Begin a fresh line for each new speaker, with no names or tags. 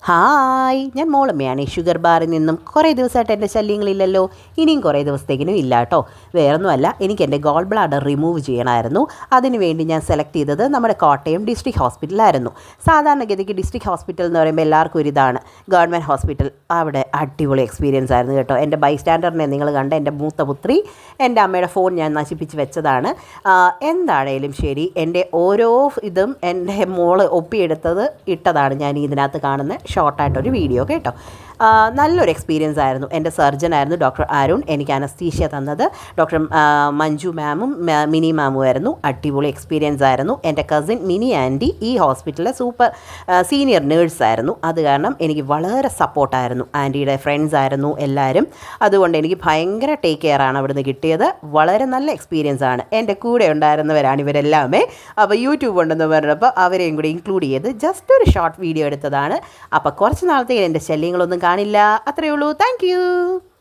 Hi, ഞാൻ മോളമ്മയാണ്. Sugar ബാറിൽ നിന്നും കുറേ ദിവസമായിട്ട് എൻ്റെ ശല്യങ്ങളില്ലല്ലോ. ഇനിയും കുറേ ദിവസത്തേക്കിനും ഇല്ല കേട്ടോ. വേറൊന്നുമല്ല, എനിക്ക് എൻ്റെ ഗോൾ ബ്ലാഡർ റിമൂവ് ചെയ്യണമായിരുന്നു. അതിനുവേണ്ടി ഞാൻ സെലക്ട് ചെയ്തത് നമ്മുടെ കോട്ടയം ഡിസ്ട്രിക്ട് ഹോസ്പിറ്റലായിരുന്നു. സാധാരണഗതിക്ക് ഡിസ്ട്രിക്ട് ഹോസ്പിറ്റൽ എന്ന് പറയുമ്പോൾ എല്ലാവർക്കും ഒരു ഇതാണ്, ഗവൺമെൻറ് ഹോസ്പിറ്റൽ. അവിടെ അടിപൊളി എക്സ്പീരിയൻസ് ആയിരുന്നു കേട്ടോ. എൻ്റെ ബൈസ്റ്റാൻഡറിനെ നിങ്ങൾ കണ്ട എൻ്റെ മൂത്ത പുത്രി, എൻ്റെ അമ്മയുടെ ഫോൺ ഞാൻ നശിപ്പിച്ച് വെച്ചതാണ്. എന്താണേലും ശരി, എൻ്റെ ഓരോ ഇതും എൻ്റെ മോള് ഒപ്പിയെടുത്തത് ഇട്ടതാണ് ഞാൻ ഇതിനകത്ത് കാണുന്നത് ഷോർട്ടായിട്ടൊരു വീഡിയോ കേട്ടോ. നല്ലൊരു എക്സ്പീരിയൻസ് ആയിരുന്നു. എൻ്റെ സർജനായിരുന്നു ഡോക്ടർ അരുൺ. എനിക്ക് അനസ്തീഷ്യ തന്നത് ഡോക്ടർ മഞ്ജു മാമും മിനി മാമും ആയിരുന്നു. അടിപൊളി എക്സ്പീരിയൻസ് ആയിരുന്നു. എൻ്റെ കസിൻ മിനി ആൻറ്റി ഈ ഹോസ്പിറ്റലിലെ സൂപ്പർ സീനിയർ നേഴ്സായിരുന്നു. അത് കാരണം എനിക്ക് വളരെ സപ്പോർട്ടായിരുന്നു. ആൻറ്റിയുടെ ഫ്രണ്ട്സ് ആയിരുന്നു എല്ലാവരും. അതുകൊണ്ട് എനിക്ക് ഭയങ്കര ടേക്ക് കെയർ ആണ് അവിടുന്ന് കിട്ടിയത്. വളരെ നല്ല എക്സ്പീരിയൻസ് ആണ്. എൻ്റെ കൂടെ ഉണ്ടായിരുന്നവരാണ് ഇവരെല്ലാമേ. അപ്പോൾ യൂട്യൂബ് ഉണ്ടെന്ന് പറഞ്ഞപ്പോൾ അവരെയും കൂടി ഇൻക്ലൂഡ് ചെയ്ത് ജസ്റ്റ് ഒരു ഷോർട്ട് വീഡിയോ എടുത്തതാണ്. അപ്പോൾ കുറച്ച് നാളത്തേക്ക് എൻ്റെ ശല്യങ്ങളൊന്നും കാണില്ല. അത്രയേ ഉള്ളൂ. Thank you.